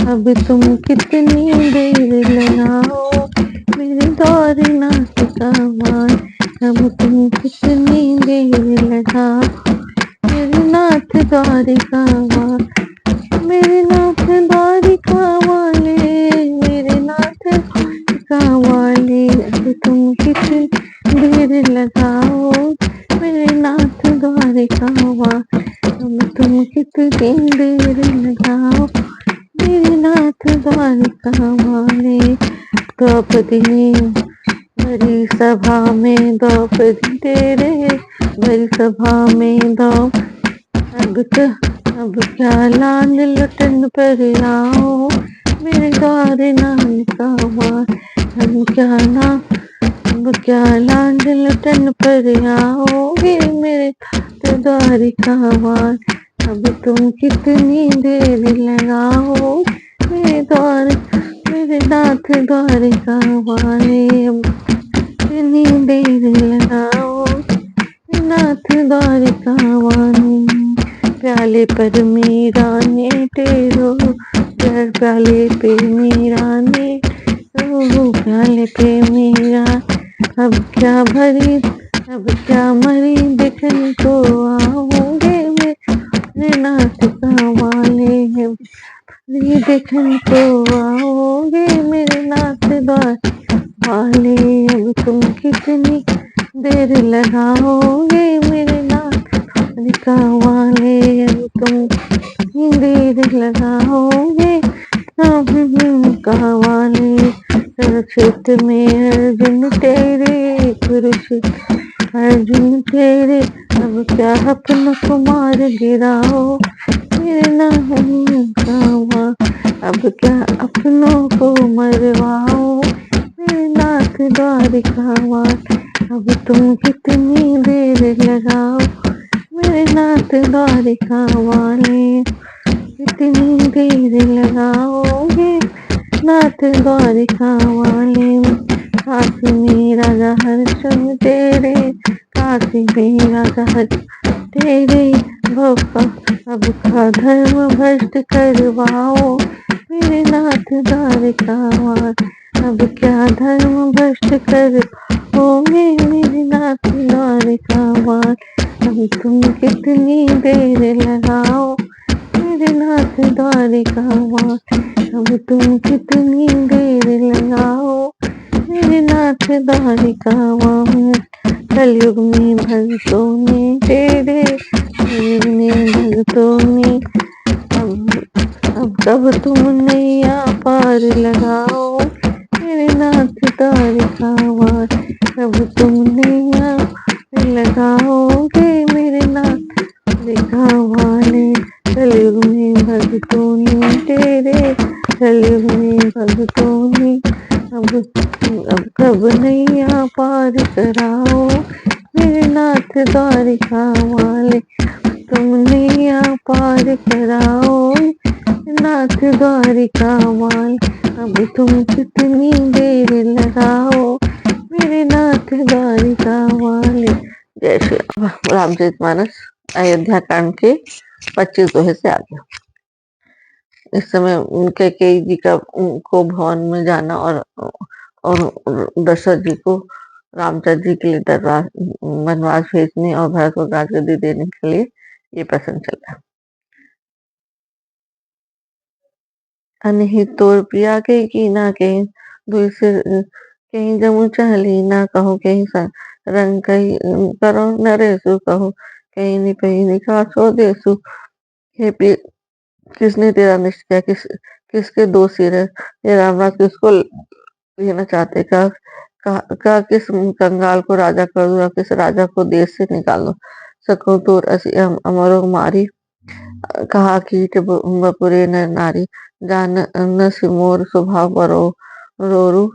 अब तुम कितनी देर लगाओ मेरे दौर नाथ का मान। अब तुम कितनी देर लगाओ मेरे नाथ द्वारिका मान। मेरे नाथ द्वारिका वाले, मेरे नाथ द्वारिका वाले, अब तुम कितनी देर लगाओ मेरे नाथ द्वारिका वाले। अब तुम कितनी देर लगाओ मेरे नाथ द्वारिका वाले। द्रौपदी ने भरी सभा में, द्रौपदी तेरे भरी सभा में अब क्या लाल लटन पर आओ मेरे द्वार नाम का वार। अब क्या लाल लटन पर आओगे मेरे द्वारिका वार। अब तुम कितनी देर लगाओ मेरे द्वार, मेरे नाथ द्वारिका वाले। अब कितनी देर लगाओ मेरे नाथ द्वारिका वाले। प्याले पर मीरा ने टेरो, प्याले पे मीरा ने प्याले पे मीरा। अब क्या भरी, अब क्या मरी देखने को आओगे मेरे नाथ का वाले। ये देखने को आओगे मेरे नाथ द्वार वाले। अब तुम कितनी देर लगाओगे मेरे नाथ द्वारिका वाले। अब तुम कितनी देर लगाओगे का वाले। कुरुक्षेत्र में अर्जुन तेरे, कुरुक्षेत्र अर्जुन तेरे। अब क्या अपना कुमार गिराओ मेरे नाम का वार। अब क्या अपनों को मरवाओ मेरे नाथ द्वारिका वार। अब तुम कितनी देर लगाओ मेरे नाथ द्वारिका वाले। कितनी देर लगाओगे नाथ द्वारिका वाले। काशी में राजा हरिश्चंद्र तेरे, काशी में राजा हरिश्चंद्र तेरे। अब का धर्म भ्रष्ट करवाओ मेरे नाथ द्वारिका वार। अब क्या धर्म भ्रष्ट करवाओगे मेरे नाथ द्वारिका वार। अब तुम कितनी देर लगाओ मेरे नाथ द्वारिका वार। अब तुम कितनी देर लगाओ मेरे नाथ द्वारिका वार। कलयुग में भक्तों ने तेरे, कलयुग में भक्तों ने। अब कब तुम नैया पार लगाओ मेरे नाथ द्वारिका वार। अब तुम नैया लगाओगे मेरे नाथ द्वारिका वाले। कलयुग में भक्तों ने तेरे, कलयुग में भक्तों ने। अब कब नैया पार कराओ मेरे नाथ द्वारिका वाले। तुम नैया पार कराओ नाथ द्वारिका वाले। अब तुम कितनी देर लगाओ मेरे नाथ द्वारिका वाले। जय श्री राम। रामचरितमानस अयोध्या कांड के 25 दोहे से आगे। इस समय उनके कैकेयी जी का को भवन में जाना और दशरथ जी को रामचंद्र जी के लिए दरबार वनवास भेजने और भरत को राजगद्दी देने के लिए ये प्रसंग चल रहा है। अनहित तोर प्रिया के की ना कहीं दुई सिर कहीं जमु चहली ना कहो कहीं रंग कहीं करो नरेसु कहो कहीं निपही निकासो देसु। हे प्रिय, किसने तेरा निश्चय किया, किसके दो सिर है, ये रामराज किसको लेना चाहते। का किस कंगाल को राजा कर दो, किस राजा को देश से निकाल दो। सको तोर असी अमरो मारी, कहा कीट बपुरे नर नारी। जान न सिमोर स्वभाव बरो रोरु,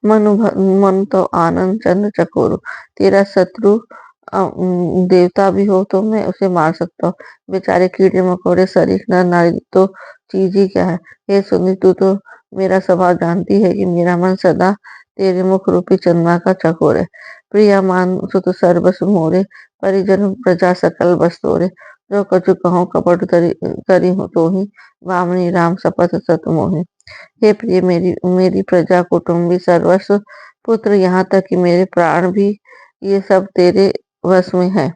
मन तो आनंद चंद चकोरु। तेरा शत्रु देवता भी हो तो मैं उसे मार सकता हूँ, बेचारे कीड़े मकोड़े शरीर नर नारी तो चीज ही क्या है। हे सुनी, तू तो मेरा स्वभाव जानती है कि मेरा मन सदा तेरे मुख रूपी चंद्रमा का चकोर है। प्रिया मान सुत सर्वस मोरे, परिजन प्रजा सकल बस तोरे। जो कछु कहूँ कपट करी हूँ तो ही भामिनी राम शपथ सत मोहि। हे प्रिय, मेरी मेरी प्रजा कुटुंबी सर्वस्व पुत्र, यहाँ तक कि मेरे प्राण भी, ये सब तेरे वश में है।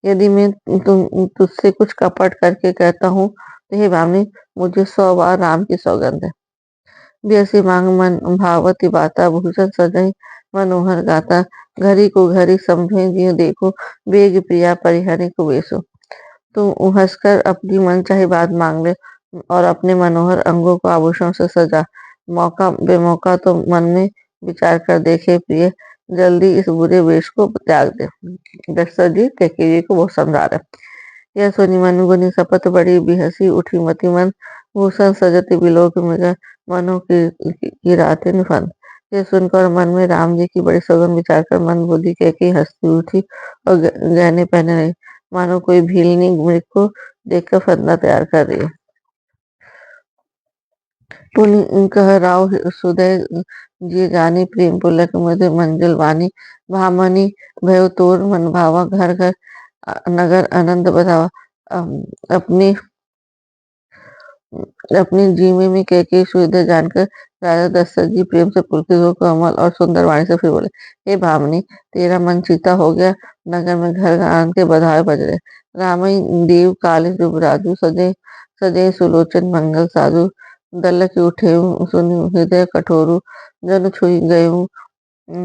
यदि मैं तुझसे कुछ कपट करके कहता हूँ तो हे भामिनी, मुझे 100 बार राम की सौगंध है। बेसी मांग मन भावती बाता, भूषण सजई मनोहर गाता। घड़ी को घड़ी समझे जियो देखो, बेग प्रिया परिहरि कुबेसो। तू हंसकर अपनी मनचाही बात मांग ले और अपने मनोहर अंगों को आभूषण से सजा। मौका बेमौका तो मन में विचार कर देखे प्रिय, जल्दी इस बुरे वेश को त्याग दे। दशरथ जी कैकेयी जी को बहुत समझा रहे हैं। यह सुनी मनुगुनी शपथ बड़ी बिहसी, उठी मति मन भूषण सजति बिलोक मृग, मनो की रातें निफन। यह सुनकर मन में राम जी की बड़ी सघन विचार कर मन बुद्धि कैकेयी हंसती उठी और गहने पहने रही, मानो कोई भीलनी मृग को देखकर फंदा तैयार कर रही है। पुनि कह राव सुदय जी जानी, प्रेम पुलक मधुर मंजुल वाणी। भामनी भयो तोर मन भावा, घर घर नगर आनंद बधावा। अपनी अपनी जीवे में कैकेयी सुविधा जानकर राजा दशरथ जी प्रेम से पुलकित होकर कमल और सुंदर वाणी से फिर बोले, हे भामिनी, तेरा मन चिता हो गया। नगर में घर आनंद के बधाए बज रहे। रामई देव काले शुभ राजू, सजे सजे सुलोचन मंगल साधु। दल के उठे सुनि हृदय कठोरु, जन छुई गये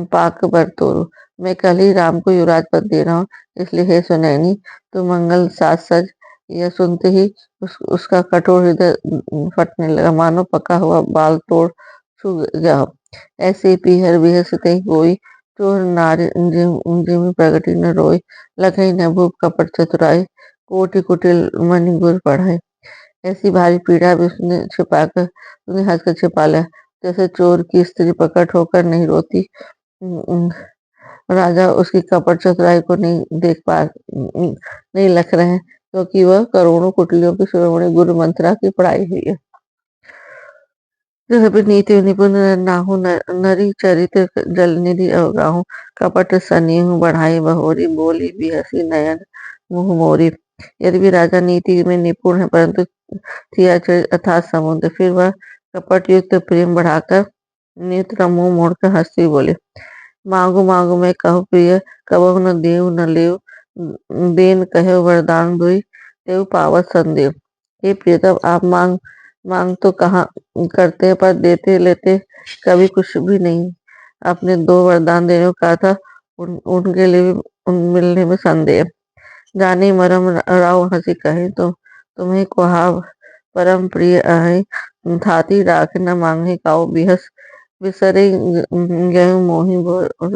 पाक बर तोरु। मैं कल ही राम को युवराज पद दे रहा हूँ, इसलिए हे सुनैनी, तू मंगल साज सज। यह सुनते ही उसका कठोर हृदय फटने लगा, मानो पका हुआ बाल तोड़ छू गया हो। ऐसे ही पीहर बीहर सितहि कोई, चोर नारी जिमि प्रगति न रोय। लखई न भूप कपट चतुराई, कोटि कुटिल मणि गुर पढ़ाई। ऐसी भारी पीड़ा भी उसने हंसकर छिपा लिया, जैसे चोर की स्त्री प्रकट होकर नहीं रोती। राजा उसकी कपट चतुराई को नहीं देख पा नहीं लख रहे हैं, क्योंकि वह करोड़ों कुटिलियों की शिरोमणि गुरु मंत्रा की पढ़ाई हुई है। जब नीति निपुण नाहु, नरी चरित्र जल निधि अवगाहु। कपट सनेहु बढ़ाई बहोरी, बोली बिहसी नयन मुँह मोरी। यदि भी राजा नीति में निपुण है, परंतु थिया चरित्र अर्थात समुद्र, फिर वह कपट युक्त प्रेम बढ़ाकर नेत्र मुंह मोड़कर हंसती बोले, मांगू मांगू मैं कहूँ प्रिय, कबहु न देव न लेव। देन कहे वरदान दुई, तेऊ पावत संदेव। हे प्रियतम, आप मांग मांग तो कहाँ करते हैं, पर देते लेते कभी कुछ भी नहीं। आपने 2 वरदान देने को कहा था, उनके लिए भी मिलने में संदेह। जाने मरम राव हंसी कहे, तो तुम्हें कुहाव परम प्रिय आहे। थाती राख न मांगे काऊ, बिहस बिसरे गए मोहि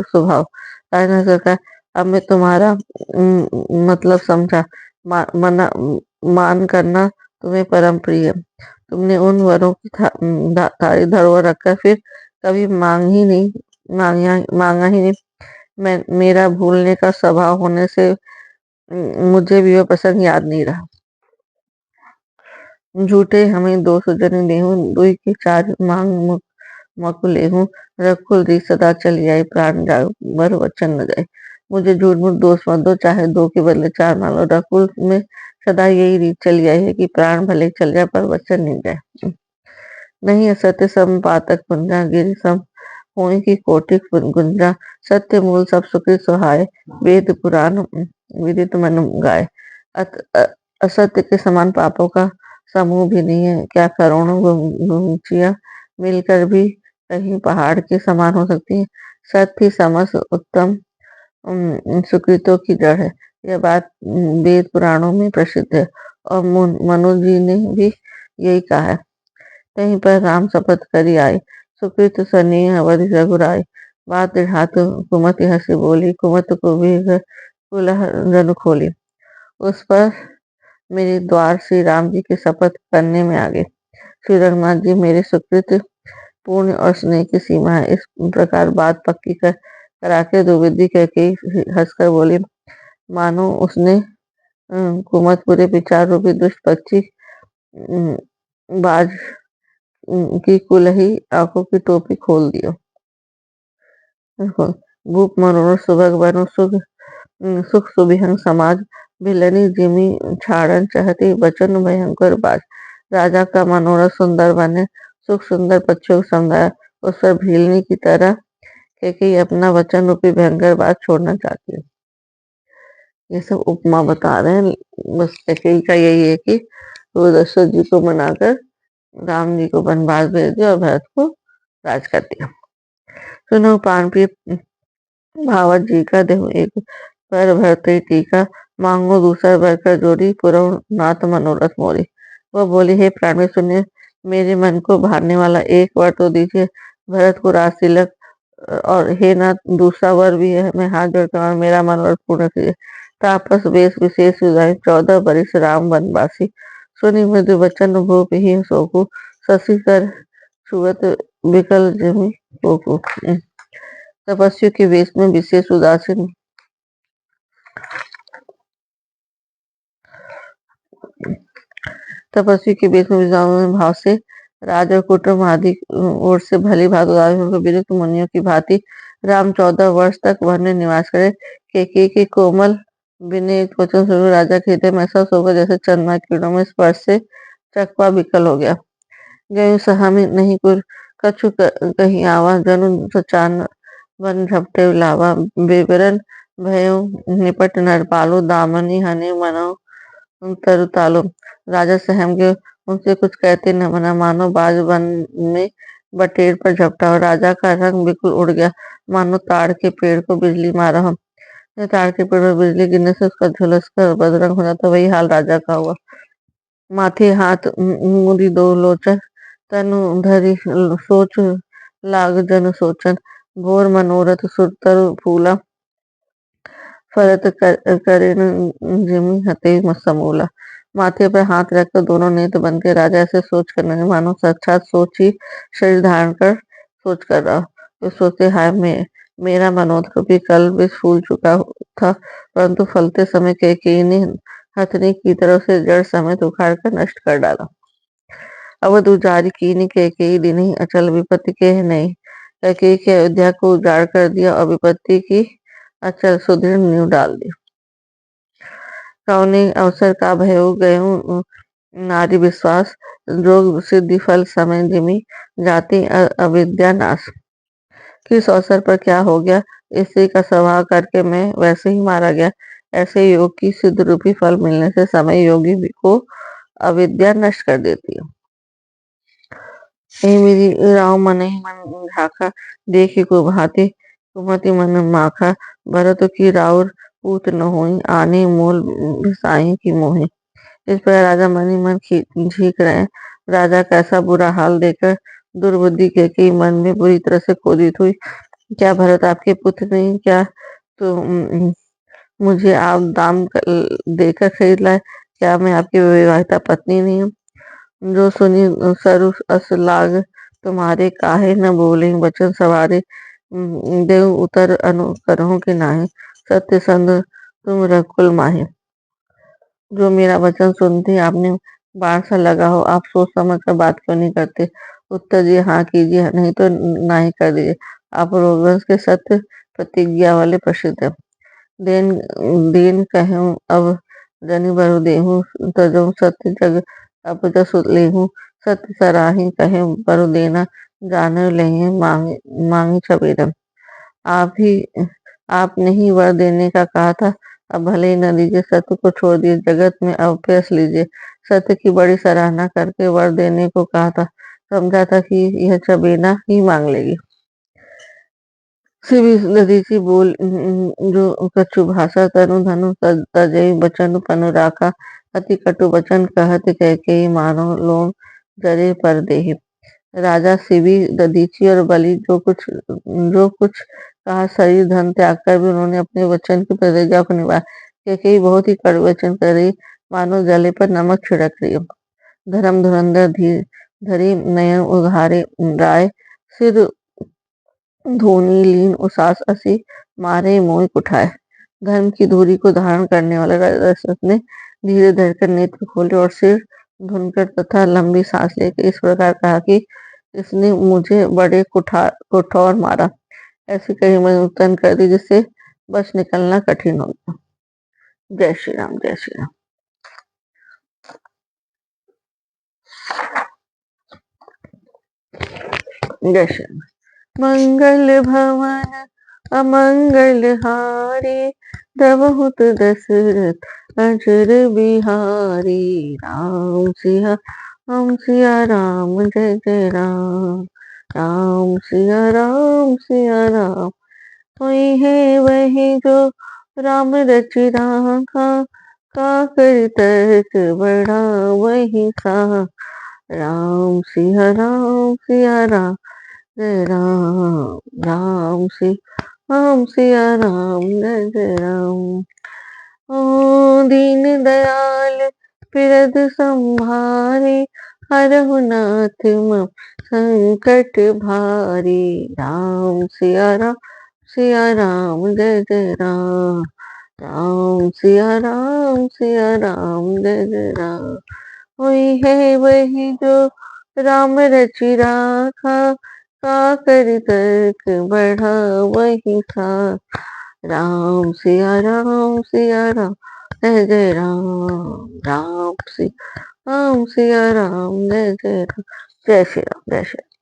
स्वभाव। राजा सरकार, अब मैं तुम्हारा मतलब समझा। मना मान करना तुम्हें परम प्रिय है। तुमने उन वरों की थारी धरोहर रखकर फिर कभी मांगा ही नहीं। मेरा भूलने का स्वभाव होने से मुझे भी वह प्रसंग याद नहीं रहा। झूठे हमें 200 जने देहूं, दुई के 4 मांग मकु लेहूं। रघुकुल रीत सदा चली आई, प्राण जाए बर वचन न जाए। मुझे झूठ मूठ दोष मत दो, चाहे 2 के बदले 4 मान लो। रघुकुल में सदा यही रीत चली आई है कि प्राण भले चल जाए पर वचन नहीं जाए। नहीं असत्य सम पातक पुंजा, गिरि सम होई की कोटि गुंजा। सत्य मूल सब सुकृत सुहाए, वेद पुराण विदित मन गाए। असत्य के समान पापों का समूह भी नहीं है। क्या करोड़ों गुंचिया मिलकर भी कहीं पहाड़ के समान हो सकती है। सत्य ही समस्त उत्तम सुकृतों की जड़ है। यह बात वेद पुराणों में प्रसिद्ध है और मनु जी ने भी यही कहा है। कहीं पर राम शपथ करी आए, सुकृत स्नेह अवधि रघुराई। बात हाथ कुमति हंसी बोली, कुमत को भी कुलह जनु खोली। उस पर मेरे द्वार श्री राम जी के शपथ करने में आ गए। श्री रघुनाथ जी मेरे सुकृत पुण्य और स्नेह की सीमा है। इस प्रकार बात पक्की करा के दुर्विधि करके हंसकर बोली, मानो उसने कुमतपुरे विचार रूपी दुष्ट पक्षी बाज की कुलही आंखों की टोपी खोल दियो। भूप मनोरथ सुभग बनो सुख सुख सुबिहंग समाज, भिलनी जिमी छाड़न चाहती बचन भयंकर बाज। राजा का मनोरथ सुंदर बने, सुख सुंदर पक्षियों का समुदाय उस पर भीलनी की तरह कैकेयी अपना वचन रूपी भयंकर बात छोड़ना चाहती है। ये सब उपमा बता रहे हैं। बस कैकेयी का यही है कि वो दशरथ जी को मनाकर राम जी को वनवास भेज दिया और भरत को राज कर दिया। सुनो पान प्रिय भावत जी का देहु एक पर भरते टीका, मांगो दूसर वर कर जोड़ी, पुरहु नाथ मनोरथ मोरी। वह बोली, हे प्राण में सुनिए, मेरे मन को भाने वाला एक वर तो दीजिए, भरत को राज तिलक, और हे नाथ दूसरा वर भी है, मैं हाथ जोड़ता हूँ, मेरा मनोरथ पूर्ण कीजिए। तापस वेश विशेष सुधाई, 14 बरिस राम वनवासी। सुनि मृदु वचन भूप ही सोकु, शशि कर छुअत विकल जमि कोकु। तपस्वियों के वेश में विशेष उदासीन तपस्वी के वेश में विद्वानों भाव से राज और कुटुंब आदि ओर से भली भांति उदासीन होकर विरक्त मुनियों की भांति राम 14 वर्ष तक वन में निवास करे। कैकेयी के कोमल विनय युक्त वचन सुनकर राजा के हृदय में ऐसा सोचा जैसे चंद्रमा की किरणों में स्पर्श से चकवा विकल हो गया। गयो सहामी नहीं कुर कछु कहीं आवा, जनु सचान वन झपटे लावा। बेबरन भयो निपट नरपालो, दामनी हने मनो तरु राजा सहम गए, उनसे कुछ कहते न बना, मानो बाज वन में बटेर पर झपटा हो। राजा का रंग बिल्कुल उड़ गया, मानो ताड़ के पेड़ को बिजली मारा हो। ताड़ के पेड़ पर बिजली गिरने से उसका झुलस कर बदरंग हो जाता, वही हाल राजा का हुआ। माथे हाथ मुदी दो लोचन, तनु धरि सोच लाग जन सोचन। घोर मनोरथ सुर तरु फूला, फरत करेन जिमि हते समूला। माथे पर हाथ रखकर दोनों नेत्र बंद के राजा ऐसे सोच कर लगे, मानो साक्षात सोच ही शरीर धारण कर सोच कर रहा। तो सोचते, हाय मेरा मनोरथ रूपी कल भी फूल चुका था, परंतु फलते समय कैकेयी ने हथनी की तरफ से जड़ समेत उखाड़ कर नष्ट कर डाला। अवध उजारी कीनी कैकेयी दीन्ही, अचल विपत्ति के नहीं। कैकेयी की अयोध्या को उजाड़ कर दिया और विपत्ति की अचल सुदृढ़ नींव डाल दी। कौने अवसर का भयो गयो नारी विश्वास, जोग सिद्धि फल समय जिमि जाति अविद्या नाश। किस अवसर पर क्या हो गया, स्त्री का स्वभाव करके मैं वैसे ही मारा गया। ऐसे योग की सिद्ध रूपी फल मिलने से समय योगी को अविद्या नष्ट कर देती है। मेरी राव मन ही मन झाका, देखी को भांति कुमति मन माखा। भरत की राउर पूत न होई, आने मूल भिसाई की मोहि। इस प्रकार राजा मन ही मन झीक रहे। राजा का ऐसा बुरा हाल देखकर दुर्बुद्धि कैकेयी मन में बुरी तरह से क्रोधित हुई। क्या भरत आपके पुत्र नहीं? क्या तो मुझे आप दाम देकर खरीद लाए? क्या मैं आपकी विवाहिता पत्नी नहीं हूँ? जो सुनी सरु अस लाग, तुम्हारे काहे न बोले वचन सवारे। देव उतर अनु करहु कि नाहि, सत्य संग तुम रघुकुल माहे। जो मेरा वचन सुनते आपने बाण सा लगा हो, आप सोच समझ कर बात क्यों नहीं करते? उत्तर दिए, हाँ कीजिए, नहीं तो नाही कर दीजिए। आप रोगवंश के सत्य प्रतिज्ञा वाले प्रसिद्ध है। देन दीन कहूँ अब जनि बरु देहूँ, तजो सत्य जग अब जसु लेहूँ। सत्य सराही कहे बरु देना, जाने लहे मांगी छबेरम। आपने ही वर देने का कहा था, अब भले ही न दीजिए, सत्य को छोड़ दिए, जगत में अब प्यस लीजिए। सत्य की बड़ी सराहना करके वर देने को कहा था, समझा था कि यह छबेना ही मांग लेगी। शिवी दधीचि बोल जो कछु भाषा, तनु धनु तजई बचन पनु राखा। अति कटु वचन कहत कैकेयी, मानो लोम जरे पर देहि। राजा शिवी दधीची और बलि जो कुछ कहा, शरीर धन त्याग कर भी उन्होंने अपने वचन की प्रतिज्ञा को निभाया। कैकेयी बहुत ही कड़वे वचन कर रही, मानो जले पर नमक छिड़क रही हो। धर्म धुरंधर धरी नयन उघारे राय, सिर धोनी लीन उसास असी, मारे मोह उठाए। धर्म की धुरी को धारण करने वाले राजा दशरथ ने धीरे धरकर नेत्र खोले और सिर धुनकर तथा लंबी सांस लेकर इस प्रकार कहा कि इसने मुझे बड़े कुठौर मारा, ऐसी कही मैं उत्पन्न कर दी जिससे बच निकलना कठिन हो गया। जय श्री राम, जय श्री राम। जय श्री राम। मंगल भवन अमंगल हारी, प्रभुत दशरथ अजर बिहारी। राम सिया राम, जय जय राम। राम सिया राम। कोई है वही जो राम रचि राखा, काकर तर्क बढ़ा वही सा। राम सिया राम, जय राम। राम सिया राम, जय जय राम। ओ दीन दयाल बिरद संभारे, हरहु नाथ मम संकट भारी। सिया राम, जय जय राम। सिया राम, जय जय राम। कोई है वही जो राम रचि राखा, काकर तर्क बढ़ा वही सा। सिया राम, जय जय राम। राम सिया राम, जय जय राम। जय श्री राम, जय श्री राम।